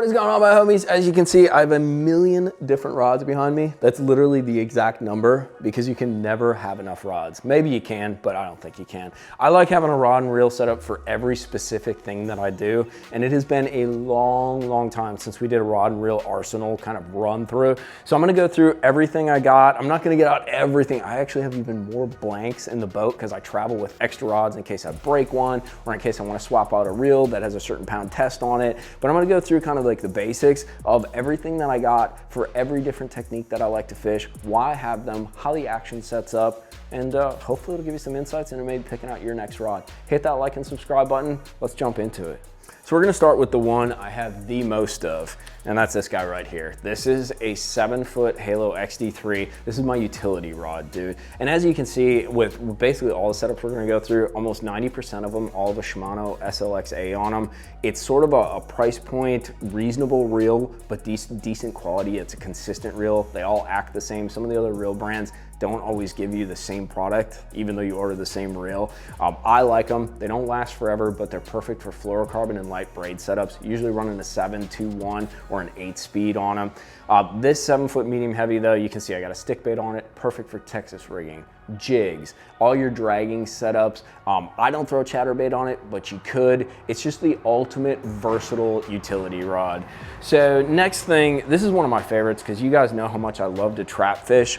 What is going on, my homies? As you can see, I have a million different rods behind me. That's literally the exact number because you can never have enough rods. Maybe you can, but I don't think you can. I like having a rod and reel set up for every specific thing that I do. And it has been a long time since we did a rod and reel arsenal kind of run through. So I'm gonna go through everything I got. I'm not gonna get out everything. I actually have even more blanks in the boat because I travel with extra rods in case I break one or in case I wanna swap out a reel that has a certain pound test on it. But I'm gonna go through kind of like the basics of everything that I got for every different technique that I like to fish, why I have them, how the action sets up, and hopefully it'll give you some insights into maybe picking out your next rod. Hit that like and subscribe button. Let's jump into it. So we're gonna start with the one I have the most of, and that's this guy right here. This is a 7-foot Halo XD3. This is my utility rod, dude. And as you can see, with basically all the setups we're gonna go through, almost 90% of them, all the Shimano SLX-A on them. It's sort of a price point, reasonable reel, but decent quality. It's a consistent reel. They all act the same. Some of the other reel brands don't always give you the same product, even though you order the same reel. I like them. They don't last forever, but they're perfect for fluorocarbon and light braid setups, usually running a 7-2-1 or an 8-speed on them. This 7-foot medium heavy though, you can see I got a stick bait on it, perfect for Texas rigging, jigs, all your dragging setups. I don't throw a chatterbait on it, but you could. It's just the ultimate versatile utility rod. So next thing, this is one of my favorites because you guys know how much I love to trap fish.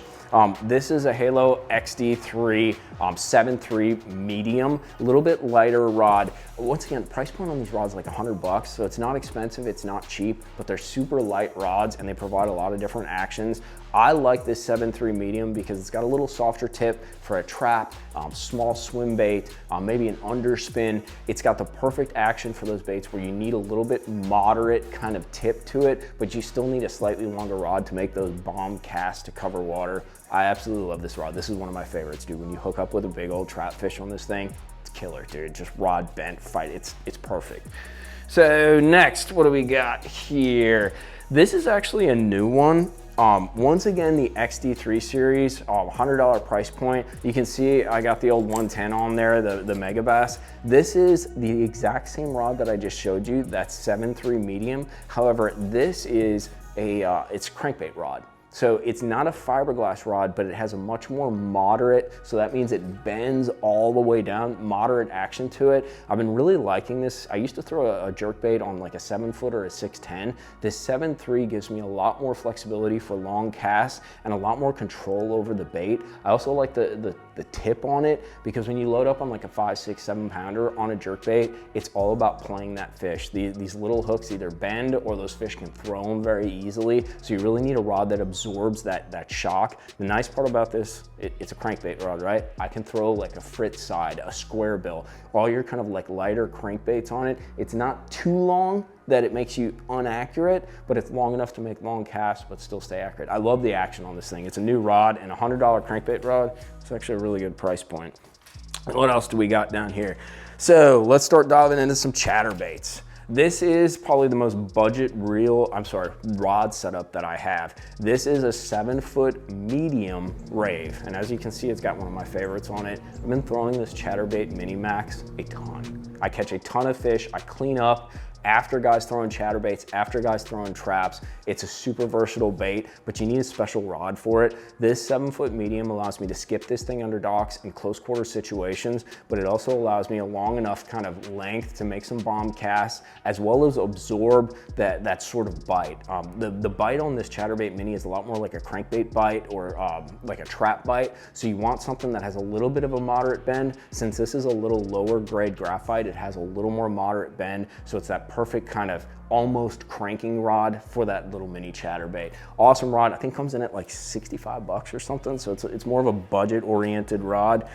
This is a Halo XD3 7.3 medium, a little bit lighter rod. Once again, price point on these rods is like $100, so it's not expensive, it's not cheap, but they're super light rods and they provide a lot of different actions. I like this 7.3 medium because it's got a little softer tip for a trap, small swim bait, maybe an underspin. It's got the perfect action for those baits where you need a little bit moderate kind of tip to it, but you still need a slightly longer rod to make those bomb casts to cover water. I absolutely love this rod. This is one of my favorites, dude. When you hook up with a big old trap fish on this thing, it's killer, dude. Just rod bent, fight, it's perfect. So next, what do we got here? This is actually a new one. Once again, the XD3 series, $100 price point. You can see I got the old 110 on there, the Mega Bass. This is the exact same rod that I just showed you, that's 7.3 medium. However, this is it's crankbait rod. So it's not a fiberglass rod, but it has a much more moderate, so that means it bends all the way down, moderate action to it. I've been really liking this. I used to throw a jerkbait on like a 7-foot or a 6'10". This 7.3 gives me a lot more flexibility for long casts and a lot more control over the bait. I also like the tip on it because when you load up on like a 5, 6, 7 pounder on a jerkbait, it's all about playing that fish. These little hooks either bend or those fish can throw them very easily. So you really need a rod that absorbs that shock. The nice part about this, it's a crankbait rod, right? I can throw like a Fritz side, a square bill, all your kind of like lighter crankbaits on it. It's not too long that it makes you inaccurate, but it's long enough to make long casts but still stay accurate. I love the action on this thing. It's a new rod and a $100 crankbait rod. It's actually a really good price point. And what else do we got down here? So let's start diving into some chatterbaits. This is probably the most budget rod setup that I have. This is a 7-foot medium rave. And as you can see, it's got one of my favorites on it. I've been throwing this Chatterbait Mini Max a ton. I catch a ton of fish, I clean up, after guys throwing chatterbaits, after guys throwing traps. It's a super versatile bait, but you need a special rod for it. This 7-foot medium allows me to skip this thing under docks in close quarter situations, but it also allows me a long enough kind of length to make some bomb casts, as well as absorb that sort of bite. The bite on this Chatterbait Mini is a lot more like a crankbait bite or like a trap bite. So you want something that has a little bit of a moderate bend. Since this is a little lower grade graphite, it has a little more moderate bend. So it's that perfect kind of almost cranking rod for that little mini chatterbait. Awesome rod. I think comes in at like 65 bucks or something. So it's more of a budget oriented rod.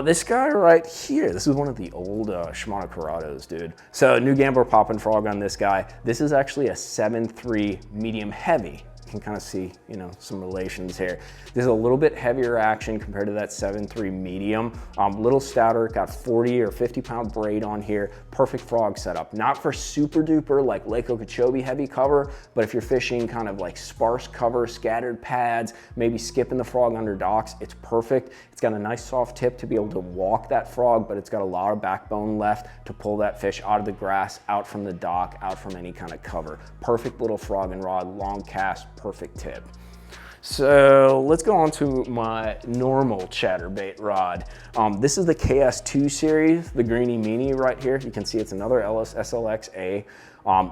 This guy right here, this is one of the old Shimano Curados, dude. So new Gambler Poppin' Frog on this guy. This is actually a 7.3 medium heavy. can kind of see, you know, some relations here. This is a little bit heavier action compared to that 7.3 medium. Little stouter, got 40 or 50 pound braid on here. Perfect frog setup. Not for super duper like Lake Okeechobee heavy cover, but if you're fishing kind of like sparse cover, scattered pads, maybe skipping the frog under docks, it's perfect. It's got a nice soft tip to be able to walk that frog, but it's got a lot of backbone left to pull that fish out of the grass, out from the dock, out from any kind of cover. Perfect little frogging rod, long cast, perfect tip. So let's go on to my normal chatterbait rod. This is the KS2 series, the greeny meanie right here. You can see it's another SLX-A.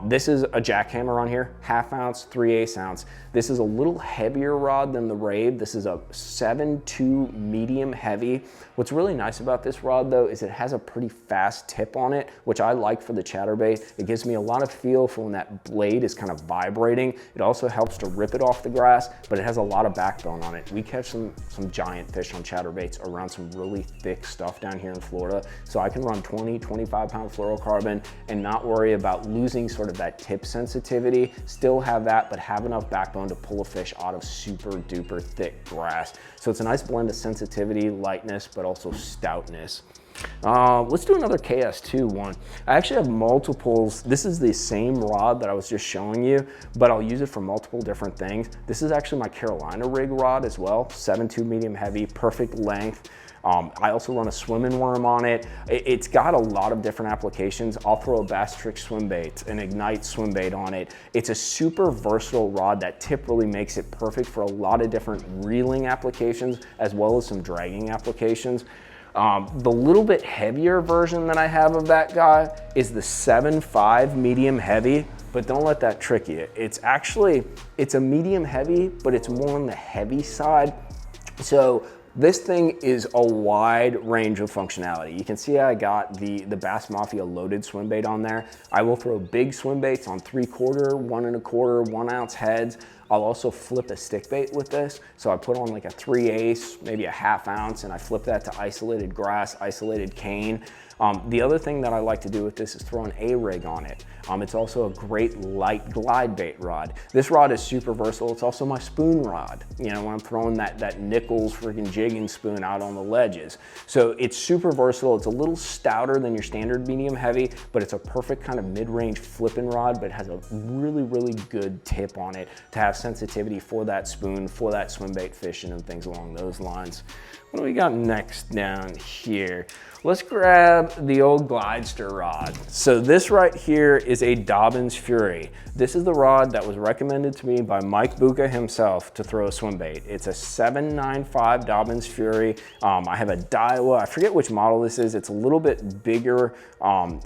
This is a jackhammer on here, 1/2 ounce, 3/8 ounce. This is a little heavier rod than the Rave. This is a 7.2 medium heavy. What's really nice about this rod though is it has a pretty fast tip on it, which I like for the chatterbait. It gives me a lot of feel for when that blade is kind of vibrating. It also helps to rip it off the grass, but it has a lot of backbone on it. We catch some giant fish on chatterbaits around some really thick stuff down here in Florida. So I can run 20, 25 pound fluorocarbon and not worry about losing sort of that tip sensitivity, still have that, but have enough backbone to pull a fish out of super duper thick grass. So it's a nice blend of sensitivity, lightness, but also stoutness. Let's do another KS2 one. I actually have multiples. This is the same rod that I was just showing you, but I'll use it for multiple different things. This is actually my Carolina rig rod as well, 7.2 medium heavy, perfect length. I also run a swimming worm on it. It's got a lot of different applications. I'll throw a Bass Trick swim bait, an Ignite swim bait on it. It's a super versatile rod. That tip really makes it perfect for a lot of different reeling applications as well as some dragging applications. The little bit heavier version that I have of that guy is the 7.5 medium heavy, but don't let that trick you. It's a medium heavy, but it's more on the heavy side. So this thing is a wide range of functionality. You can see I got the Bass Mafia loaded swim bait on there. I will throw big swim baits on 3/4, 1 1/4, 1 ounce heads. I'll also flip a stick bait with this. So I put on like a 3/8, maybe a 1/2 ounce, and I flip that to isolated grass, isolated cane. The other thing that I like to do with this is throw an A-rig on it. It's also a great light glide bait rod. This rod is super versatile. It's also my spoon rod, you know, when I'm throwing that Nichols freaking jigging spoon out on the ledges. So it's super versatile. It's a little stouter than your standard medium heavy, but it's a perfect kind of mid-range flipping rod, but it has a really, really good tip on it to have sensitivity for that spoon, for that swim bait fishing and things along those lines. What do we got next down here? Let's grab the old Glidester rod. So this right here is a Dobbins Fury. This is the rod that was recommended to me by Mike Bucca himself to throw a swim bait. It's a 795 Dobbins Fury. I have a Daiwa, I forget which model this is. It's a little bit bigger. I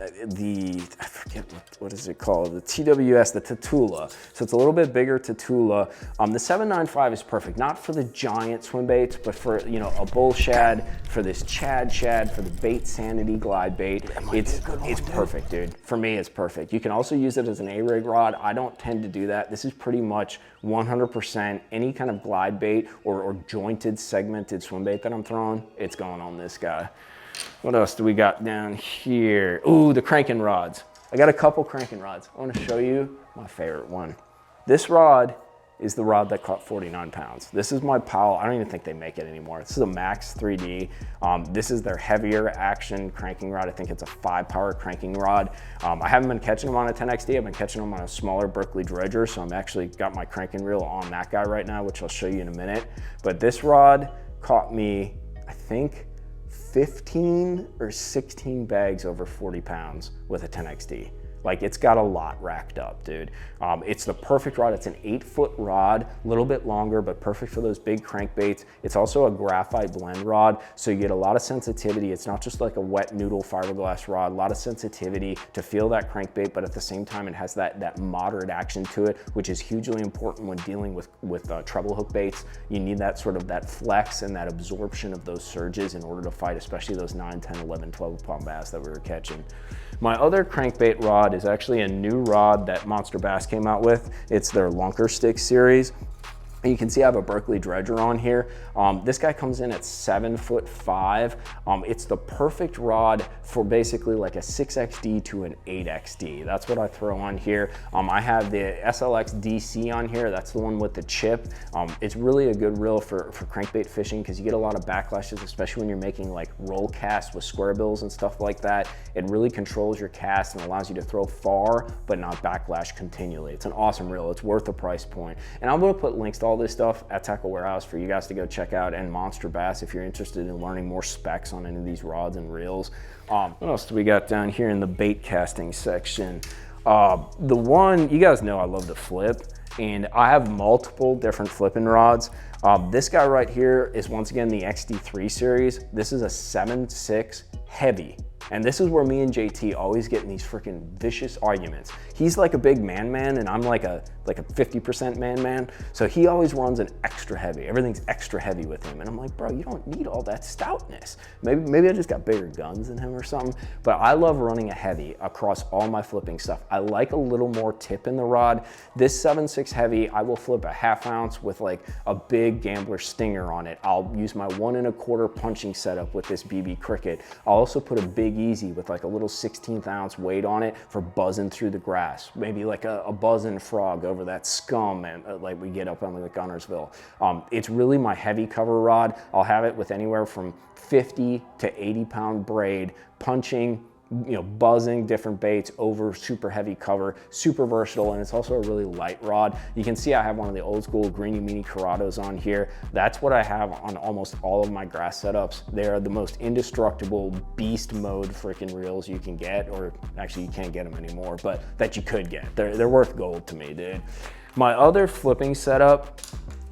forget what is it called? The TWS, the Tatula. So it's a little bit bigger Tatula. The 795 is perfect, not for the giant swim baits, but for, you know, a bull shad, for this Chad shad, for the Bait Sanity glide bait. It's perfect, dude. For me, it's perfect. You can also use it as an A-rig rod. I don't tend to do that. This is pretty much 100% any kind of glide bait or jointed, segmented swim bait that I'm throwing, it's going on this guy. What else do we got down here? Ooh, the cranking rods. I got a couple cranking rods. I want to show you my favorite one. This rod is the rod that caught 49 pounds. This is my Powell. I don't even think they make it anymore. This is a Max 3D. This is their heavier action cranking rod. I think it's a 5-power cranking rod. I haven't been catching them on a 10XD. I've been catching them on a smaller Berkeley dredger. So I'm actually got my cranking reel on that guy right now, which I'll show you in a minute. But this rod caught me, I think, 15 or 16 bags over 40 pounds with a 10XD. Like, it's got a lot racked up, dude. It's the perfect rod. It's an 8-foot rod, a little bit longer, but perfect for those big crankbaits. It's also a graphite blend rod, so you get a lot of sensitivity. It's not just like a wet noodle fiberglass rod, a lot of sensitivity to feel that crankbait, but at the same time, it has that moderate action to it, which is hugely important when dealing with treble hook baits. You need that sort of that flex and that absorption of those surges in order to fight, especially those 9, 10, 11, 12 pound bass that we were catching. My other crankbait rod is actually a new rod that Monster Bass came out with. It's their Lunker Stick series. You can see I have a Berkeley dredger on here. This guy comes in at 7'5". It's the perfect rod for basically like a 6XD to an 8XD. That's what I throw on here. I have the SLX DC on here. That's the one with the chip. It's really a good reel for crankbait fishing because you get a lot of backlashes, especially when you're making like roll casts with square bills and stuff like that. It really controls your cast and allows you to throw far, but not backlash continually. It's an awesome reel. It's worth the price point. And I'm gonna put links to all this stuff at Tackle Warehouse for you guys to go check out, and Monster Bass if you're interested in learning more specs on any of these rods and reels. What else do we got down here in the bait casting section? The one, you guys know I love to flip, and I have multiple different flipping rods. This guy right here is once again the XD3 series. This is a 7.6 heavy. And this is where me and JT always get in these freaking vicious arguments. He's like a big man and I'm like a 50% man. So he always runs an extra heavy. Everything's extra heavy with him. And I'm like, bro, you don't need all that stoutness. Maybe I just got bigger guns than him or something. But I love running a heavy across all my flipping stuff. I like a little more tip in the rod. This 7.6 heavy, I will flip a 1/2 ounce with like a big Gambler Stinger on it. I'll use my 1 1/4 punching setup with this BB Cricket. I'll also put a Big Easy with like a little 1/16 ounce weight on it for buzzing through the grass. Maybe like a buzzing frog over that scum and like we get up on the Gunnersville. It's really my heavy cover rod. I'll have it with anywhere from 50 to 80 pound braid, punching, you know, buzzing different baits over super heavy cover, super versatile, and it's also a really light rod. You can see I have one of the old school Greeny Meanie Corrados on here. That's what I have on almost all of my grass setups. They're the most indestructible beast mode freaking reels you can get, or actually you can't get them anymore, but that you could get. They're worth gold to me, dude. My other flipping setup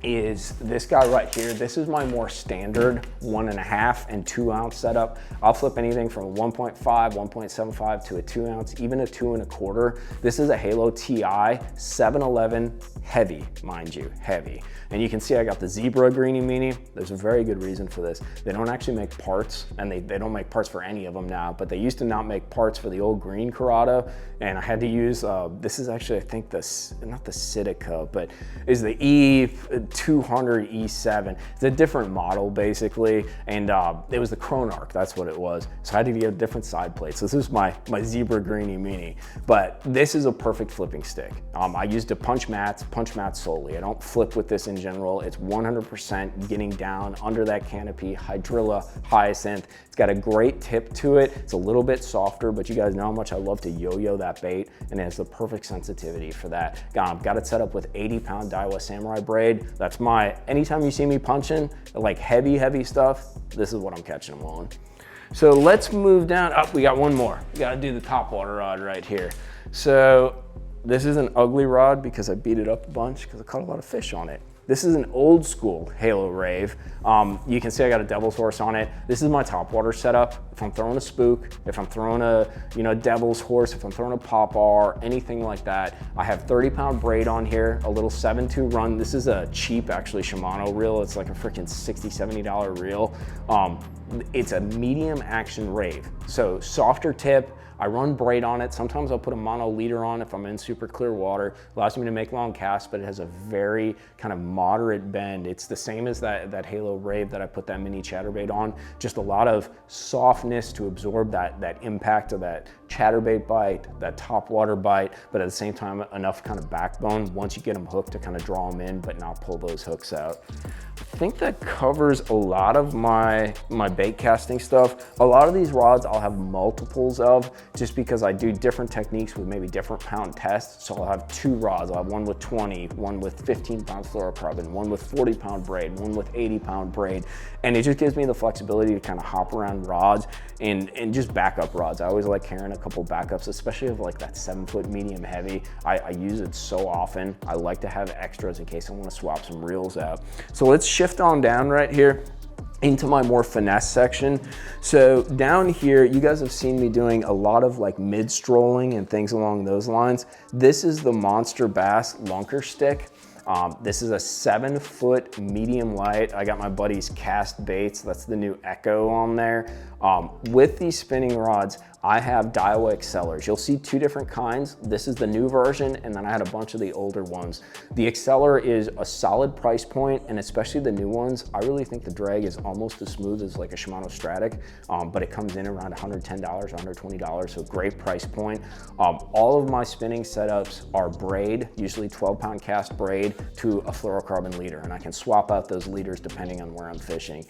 is this guy right here. This is my more standard 1.5 and 2 ounce setup. I'll flip anything from 1.5, 1.75 to a 2 ounce, even a 2 1/4. This is a Halo TI 711 heavy, mind you, heavy. And you can see I got the Zebra Greeny Meanie. There's a very good reason for this. They don't actually make parts, and they don't make parts for any of them now, but they used to not make parts for the old green Corrado, and I had to use, this is actually, I think not the Sitica, but is the E200 E7. It's a different model basically, and it was the Chronarch, that's what it was. So I had to get a different side plate. So this is my Zebra Greeny Meanie, but this is a perfect flipping stick. I used to punch mats solely. I don't flip with this in general. It's 100% getting down under that canopy, Hydrilla Hyacinth. It's got a great tip to it. It's a little bit softer, but you guys know how much I love to yo-yo that bait, and it has the perfect sensitivity for that. Got it set up with 80 pound Daiwa Samurai braid. That's anytime you see me punching, like heavy stuff, this is what I'm catching them on. So let's move down. Oh, we got one more. We gotta do the Topwater rod right here. So this is an ugly rod because I beat it up a bunch because I caught a lot of fish on it. This is an old school Halo Rave. You can see I got a Devil's Horse on it. This is my Topwater setup. If I'm throwing a spook, if I'm throwing a Devil's Horse, if I'm throwing a pop-R, anything like that, I have 30 pound braid on here, a little 7.2 run. This is a cheap, actually, Shimano reel. It's like a freaking $60, $70 reel. It's a medium action Rave. So softer tip. I run braid on it. Sometimes I'll put a mono leader on if I'm in super clear water. Allows me to make long casts, but it has a very kind of moderate bend. It's the same as that Halo Rave that I put that mini chatterbait on. Just a lot of softness to absorb that impact of that chatterbait bite, that topwater bite, but at the same time, enough kind of backbone once you get them hooked to kind of draw them in, but not pull those hooks out. I think that covers a lot of my bait casting stuff. A lot of these rods I'll have multiples of just because I do different techniques with maybe different pound tests. So I'll have 2 rods. I'll have one with 20, one with 15 pound fluorocarbon, one with 40 pound braid, one with 80 pound braid. And it just gives me the flexibility to kind of hop around rods and just backup rods. I always like carrying a couple backups, especially of like that 7-foot medium heavy. I use it so often. I like to have extras in case I want to swap some reels out. So let's shift on down right here into my more finesse section. So down here, you guys have seen me doing a lot of like mid-strolling and things along those lines. This is the Monster Bass Lunker Stick. This is a 7-foot medium light. I got my buddy's Cast Baits. That's the new Echo on there. With these spinning rods, I have Daiwa Accellers. You'll see two different kinds. This is the new version, and then I had a bunch of the older ones. The Acceler is a solid price point, and especially the new ones, I really think the drag is almost as smooth as like a Shimano Stratic, but it comes in around $110, $120, so great price point. All of my spinning setups are braid, usually 12-pound cast braid to a fluorocarbon leader, and I can swap out those leaders depending on where I'm fishing.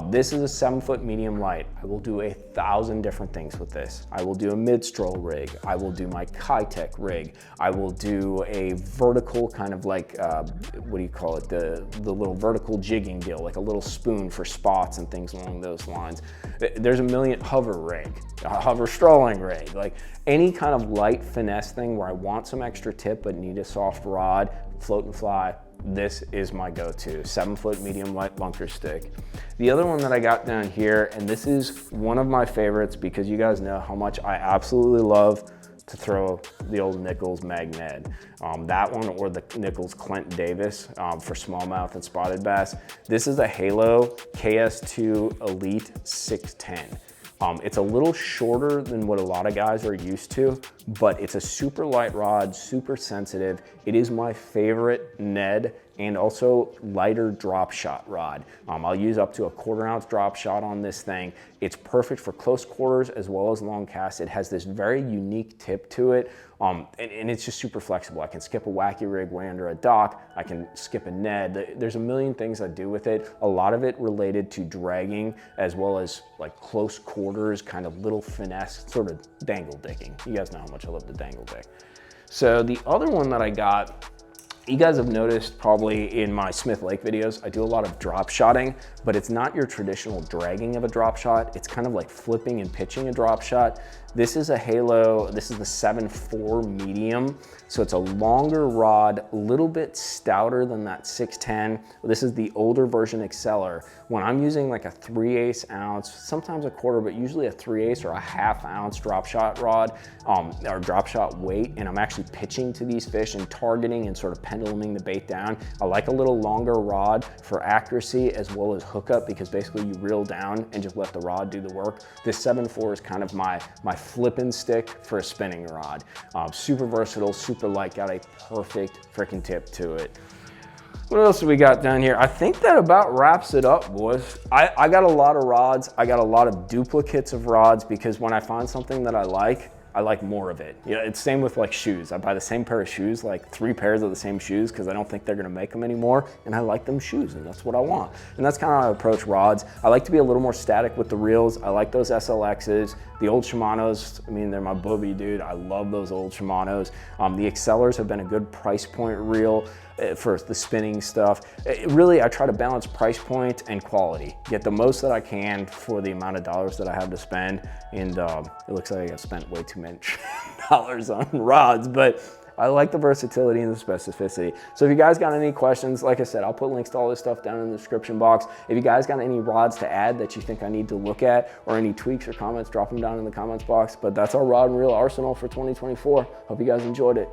This is a 7-foot medium light. I will do 1,000 different things with this. I will do a mid-stroll rig. I will do my Kitech rig. I will do a vertical kind of like, what do you call it? The little vertical jigging deal, like a little spoon for spots and things along those lines. There's a million hover rig, a hover strolling rig, like any kind of light finesse thing where I want some extra tip but need a soft rod, float and fly. This is my go-to, 7-foot medium light bunker stick. The other one that I got down here, and this is one of my favorites because you guys know how much I absolutely love to throw the old Nichols Magnet. That one or the Nichols Clinton Davis for smallmouth and spotted bass. This is a Halo KS2 Elite 610. It's a little shorter than what a lot of guys are used to, but it's a super light rod, super sensitive. It is my favorite Ned and also lighter drop shot rod. I'll use up to a 1/4 ounce drop shot on this thing. It's perfect for close quarters as well as long casts. It has this very unique tip to it, and it's just super flexible. I can skip a wacky rig way under a dock. I can skip a Ned. There's a million things I do with it. A lot of it related to dragging as well as like close quarters, kind of little finesse, sort of dangle dicking. You guys know how much I love the dangle dick. So the other one that I got, you guys have noticed probably in my Smith Lake videos, I do a lot of drop shotting, but it's not your traditional dragging of a drop shot. It's kind of like flipping and pitching a drop shot. This is a Halo, this is the 7.4 medium. So it's a longer rod, a little bit stouter than that 610. This is the older version Acceler. When I'm using like a 3/8 ounce, sometimes a 1/4, but usually a 3/8 or a 1/2 ounce drop shot rod, or drop shot weight, and I'm actually pitching to these fish and targeting and sort of penduluming the bait down. I like a little longer rod for accuracy as well as hookup, because basically you reel down and just let the rod do the work. This 7.4 is kind of my flipping stick for a spinning rod. Super versatile, super light, got a perfect freaking tip to it. What else do we got down here? I think that about wraps it up, boys. I got a lot of rods. I got a lot of duplicates of rods because when I find something that I like more of it. You know, it's same with like shoes. I buy the same pair of shoes, like 3 pairs of the same shoes, because I don't think they're gonna make them anymore, and I like them shoes, and that's what I want. And that's kind of how I approach rods. I like to be a little more static with the reels. I like those SLXs. The old Shimanos, I mean, they're my booby, dude. I love those old Shimanos. The Accellers have been a good price point reel for the spinning stuff. Really, I try to balance price point and quality. Get the most that I can for the amount of dollars that I have to spend. And it looks like I've spent way too much dollars on rods, but I like the versatility and the specificity. So if you guys got any questions, like I said, I'll put links to all this stuff down in the description box. If you guys got any rods to add that you think I need to look at, or any tweaks or comments, drop them down in the comments box. But that's our rod and reel arsenal for 2024. Hope you guys enjoyed it.